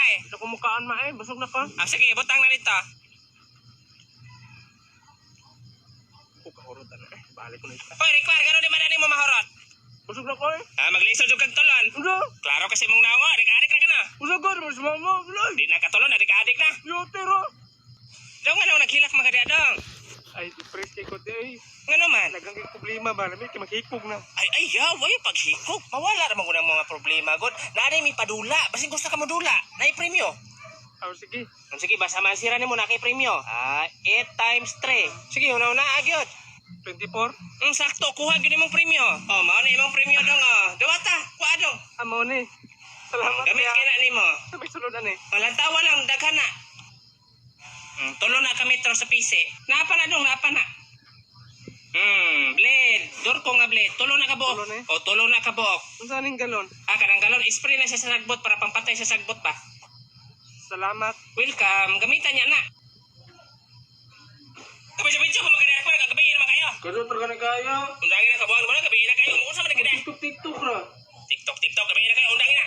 eh. Sa kumukaan ma eh, busog na ko. Ah, sige, butang na dito. Kahurot na eh, balik ko na ito. Hoy, Rickmar, gano'n di man mo mahurot? Busog na ko eh. Ah, maglisod yung kagtulon. Uno, Klaro kasi mong naungo, adik-adik na ka na. busog ko, mas mama, bilay. Di na katulon, adik-adik na. Yotero. Daw nga nang naghilak mga kadadong. Ay, depress kay ko eh. Nga naman. Nagang problema ba, lamig kay maghikog na. Ay, yaw, ay, paghikog. Mawala naman ko ng mga problema, God. Naanay may padula. Basin gusto ka modula. Nai premyo. Oh, sige. Sige, basta masira ni mo na kay premyo. 8 times 3. Sige, una-una, agyot. 24. Sakto, kuha gyud imong premyo. Oh, mao na imong premyo dong. Dawata, kuha dong. Amo ni. Salamat Gamit kaya. kay na nimo. Sa may sulod ani. Walang tawa lang, daghan na. Tulo na ka metro sa pisi. Napa na dong, napa na. Blade. Dur ko nga blade. Tulo na ka buok. Tulo na eh. O, tulo na ka buok. Unsa ning galon? Kanang galon, spray na siya sa sagbot para pampatay sa sagbot ba? Salamat. Welcome. Gamitan niya na. Kabay-sabay ko makadaya ko. Gabihin naman kayo. Kadto tra ka kaya. Undangin na kabuhan mo na. Gabihin na kayo. Umuusap na kita. TikTok ra. TikTok. Gabihin na kayo. Undangin na.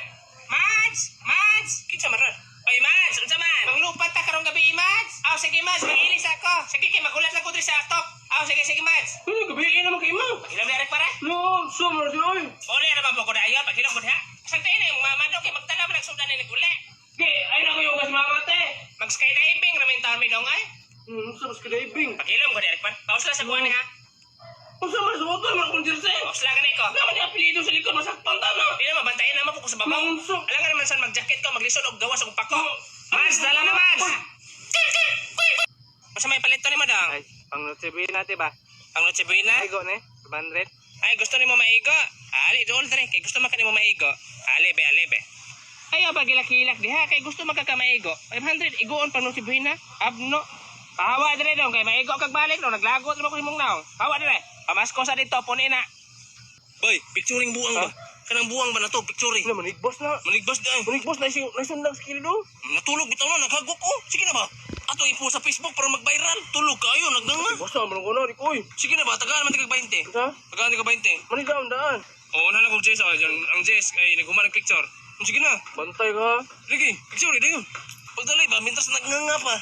Mads! Kinsa maron? Oy, Mads! Unsa man? Manglupat ta karong gabi, Mads. Sige, Mads. Mag-ilis ako. Sige, kay magulat lang ko diri sa atok. Sige, Mads. Ano gabiin naman kay mo? Paghilom direk para. No, summer di oy. Uli na ba po ko dayon? Paghilom ko diha. Santay na yung mama do kay magtala man nagsudan ni uli. Ge, ay na ko yung gas mamate. Mag-skydiving ramen tami dong ay. Sa mas kadibing. Paghilom ko direk pa. Paus lang sa kuha ni ha. Unsa man suot man kung dirse? Paus lang ganay ko. Naman yung apelido sa likod masaktan ta na. Di na mabantayan naman po ko sa babaw. Maunso. Alam nga naman saan mag-jacket ko, maglisod og gawas og pako. Mads, dala na Mads. Basta may palito ni madang. Ay, pang notsebihin natin ba? Ang Noche Buena. Ay, go ne. 100. Ay, gusto ni mo maigo. Ali, doon dre. Kay gusto man ka ni mo maigo. Ali, be. Ayaw ba gilak-hilak diha. Kay gusto magkakamaigo. 500, igoon pa Noche Buena. Abno. Pahawa dre dong. Kay maigo kag balik no. Naglagot naman ko himong naong. Pahawa dre. Pamasko sa dito. Punin na. Boy, picturing buang ba? Kanang buang ba na to? Picturing. Ano, manigbos na. Manigbas di ay. Manigbos na isundang skill do. Natulog bitaw na. Naghagok ko. Sige na ba? Ato ipo sa Facebook para mag-viral. Tulog kayo. Nagdanga. Boss na, manong kuno, Rikoy. Sige na ba? Tagaan naman tigag 20. Sa? Tagaan tigag 20. Manigaw ang daan. Oo na lang kong Jess. Ang Jess ay naghuman ng picture. Sige na. Bantay ka. Sige, picture rin yun. Pagdalay ba? Mintas nagnganga pa.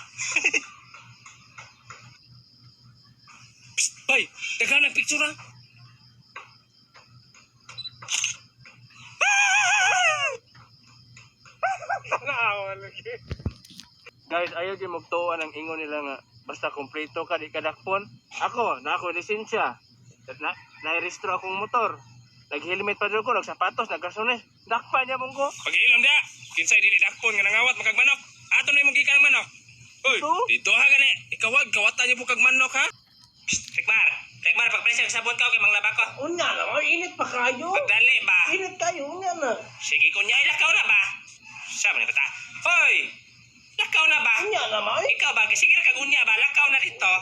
Psst, bay. Dagan ng picture ha. Guys, ayaw din magtuwa ng ingon nila nga basta kompleto ka di kadakpon. Ako, na ako lisensya. Na-restro akong motor. Nag-helmet pa doon ko, nagsapatos, nagkasunes. Dakpa niya mong ko. Pag-ilam dia. Kinsay dili dakpon nga nangawat makagmanok. Ato na yung magiging manok. Uy, Ito? dito ha gani. Ikawag, kawatan niyo po kag manok ha. Psst, Tekmar. Tekmar, pagpresya sabon ka okay manglaba ko. Unya na, init pa kayo. Pagdali ba? Init kayo, unya na. Sige kunya, ilakaw na ba? Sabi na bata. Hoy! Lakaw na ba? Unya na, may. Ikaw ba? Sige na kagunya ba? Lakaw na dito.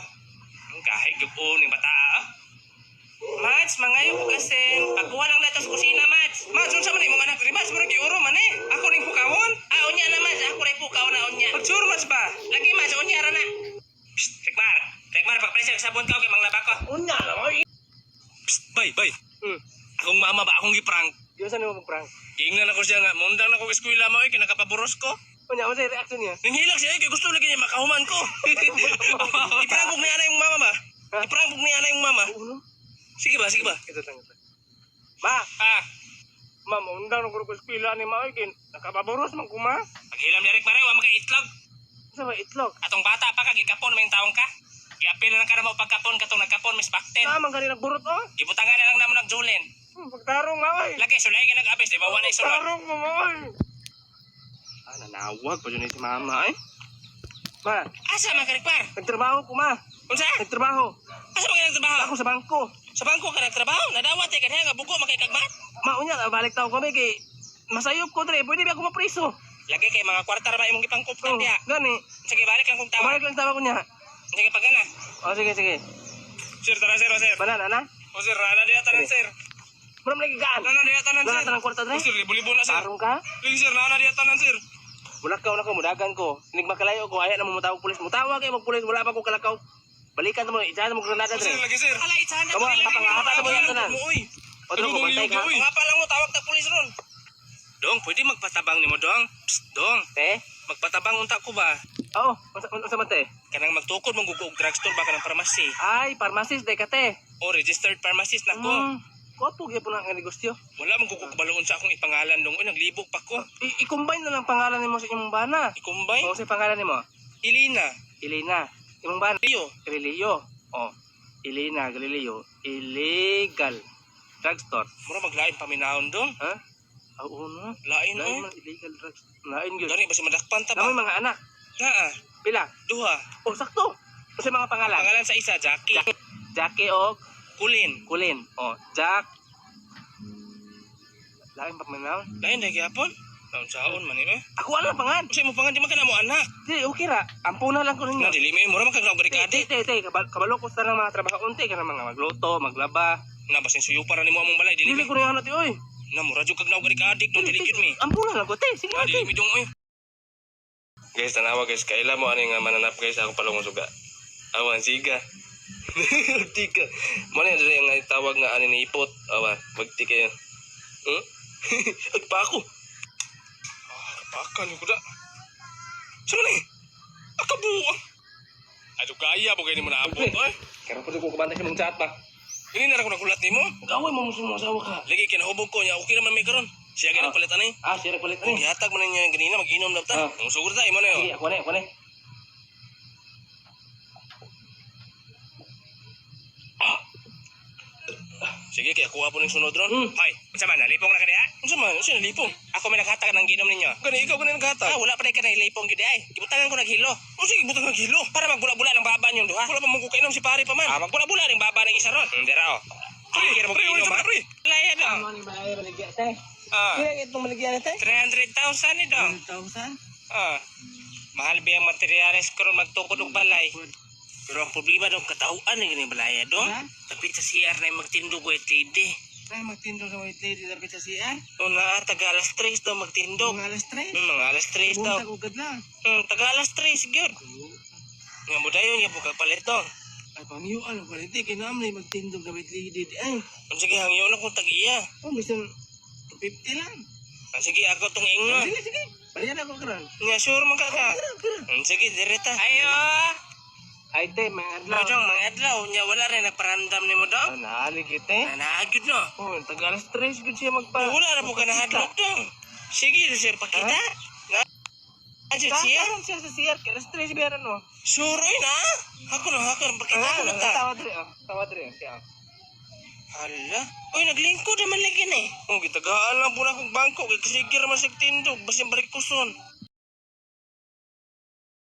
Ang kahit yung ng bata ah. Mads, mangayo ko kasi. Pagkuha lang natin sa kusina, Mads. Mads, unsa man imong anak? Mads, murag giuro man eh. Ako rin pukawon. Unya na, Mads. Ako rin pukaw na unya. Pagsuro, Mads ba? Lagi, Mads. Unya ra na. Psst, Tekmar. Tekmar, pagpresya sa sabon ka, okay, manglaba ko. Unya na, may. Psst, bay. Akong mama ba? Akong giprank. Di saan mo mag-prank? Giingnan ako siya nga. Mundang na ko eskwela mo eh. Kinakapaboros ko. Unya, masay reaction niya. Nanghilak siya eh. Kaya gusto lagi niya makahuman ko. Iprangkog ni ana yung mama ba? Iprangkog ni ana yung mama. Uno? Sige ba? Ito lang. Ma, ma'am, undang ng grupo eskwela ni Maikin. Nakapaboros man ko, ma. Paghilam ni Rick Maray, wa maka itlog. Sa ba itlog? Atong bata pa ka, gikapon may taong ka. Giapil na lang ka na mo pagkapon, katong nagkapon, Miss Bakten. Naman ganun nagburot, oh. Gibutangan na lang naman nagjulen. Pagtarong, ma'ay. Lagi, sulay ka nag-abis, di ba? Wala isulod. Pagtarong, ma'ay. Nanawag pa dyan si mama, eh. Ma, Asa man ka, Rick Mar? nagtrabaho ko, ma. Unsa? Nagtrabaho. Asa man ka nagtrabaho? Ako sa bangko. Sa bangko ka nagtrabaho? Nadawat eh, kanina nga buko, makikagmat. Ma, unya, balik tao kami kay masayop ko, tre. Pwede ba ako mapriso? Lagi kay mga kwarta ra ba imong gipangkup Oh, diha. gani. Sige, balik lang kung tawa. Balik lang tawa ko niya. Sige, pagana. O, sige. Sir, tara sir, sir. Banan, ana? O sir, ana diya tanan sir. Maram lagi gaan. Ana diya tanan sir. Wala tanang kwarta, tre. O sir, libo-libo na sir. Tarong ka? Sige sir, ana diya tanan sir. Mulakaw na ko, mudagan ko. Inig makalayo ko, ayaw na mamutawag pulis. Mutawag kayo magpulis, wala pa ko kalakaw. Balikan mo, isa na mo granada, O sir, tre. lagi sir. Ala, itsahan na. Kamu, kapangahata na mo yan tanan. Uy. O, tre, kumantay ka. Nga pa lang mo, tawag ta pulis ron. Dong, pwede magpatabang nimo dong. Psst, dong. Te? Magpatabang unta ko ba? Oo, unsa man te? Kanang magtukod mong gugog drugstore ba kanang pharmacy? Ay, pharmacist day ka te. O registered pharmacist na ko. Kuwapo gyud po na ang negosyo. Wala mong gugog baloon sa akong ipangalan dong. Uy, naglibog pa ko. I-combine na lang pangalan nimo sa imong bana. Ikumbay? O sa pangalan nimo? Ilina. Elena. Imong bana? Rio. Galileo. Oh, Elena Galileo. Illegal drugstore. Mura maglain paminahon dong. Ha? Oo no. Lain Lain oy. man illegal drugs. Lain gyud. Gani ba si madakpan ta ba? Namoy mga anak. Naa. Pila? Duha. Oh, sakto. Kasi mga pangalan. Pangalan sa isa, Jackie. Jackie o Kulin. Kulin. Oh, Jack. Lain pa man na. Lain dahil gyapon. Taon saon man eh. Ako wala pangan. Kasi mo pangan di man ka na mo anak. Di, okay ra. Ampo na lang ko ninyo. Na dili may mura man kag naog Te, kabalo ko sa ng mga trabaho unti ka ng mga magluto, maglaba. Na basin suyo para nimo among balay dili Dili mi. ko na ti oy. Na mura jud kag naog adik dong dili gyud mi. Ampo na lang ko te. Sige. Ah, dili mi dong oy. Guys, tanawa guys, kaila mo ani nga mananap guys ako palong suga. Awan siga. Tika. Mo na diri nga tawag nga ani ni ipot. Awa, magti kayo. Agpa ako. Pakan yung kuda. Saan ni? Akabuang. Aduh kaya po kayo ni mo naabot eh. Kaya pa ko kabantay sa mong chat ba. Ini na ako nagulat ni mo. Gawin mo mo asawa ka. Lagi kinahubog ko niya. Okay naman may karon. Siya ganang palitan eh. Ah, siya nagpalit Kung ni. gihatag mo na niya ganina, mag-inom na ta. Ah. Ang sugur ta, imo na Sige, yun. ako na. Sige, kaya kuha po ng sunod ron. Hmm. Hoy, unsa man, nalipong na ka niya? Unsa man, unsa nalipong? Ako may naghatag ng ginom ninyo. Gani, ikaw gani naghatag? Ah, wala pa na ka nalipong gid ay. Gibutangan ko naghilo. O sige, butang naghilo. Para magbula-bula ng baba niyo duha. Wala pa mong kukainom si pare pa man. Ah, magbula-bula ng baba ng isa ron. Dira o. Kira mo kainom ba? Laya daw. ni bahay baligya tay? Ah, Kira itong baligya tay? 300,000 ni dong. 1,000. Ah, mahal ba ang materyales karon magtukod og balay? Pero ang problema dong katauan ni gani balaya dong. Ha? Tapit sa CR na magtindog ko lady. Tay magtindog sa white lady dapat sa siya. O na taga alas 3 daw magtindog. Mga alas 3. Mga alas 3 daw. Bunta ko gadlang. Taga alas 3 gyud. Nga mo dayon nga buka palit dong. Ay pamiyuan ko rin kinamlay magtindog sa white lady ay. Ang sige hangyo na kung tag-iya. Oh, bisan 250 lang. Ang sige ako tong ingo. Sige. Balian ako karon. Nga sure man ka ka. Ang sige direta. Ayo. Ay te, may Mo dong mga adlaw nya wala rin nagparandam nimo dong. Naalig ite. Naagid no. Oh, taga alas 3 gud siya magpa. Wala ra po ka nahadlok dong. Sige sir pakita. Adyo siya. Karon siya sa CR, kaya alas 3 biyaran mo. Suroy na. Ako na hakar pakita ko na ta. Tawa dre siya. Hala. Uy, naglingkod naman lagi na eh. Oh, gitagaan lang po na akong bangko. Kaya kasi gira man sa tindog. Basin balik kuson.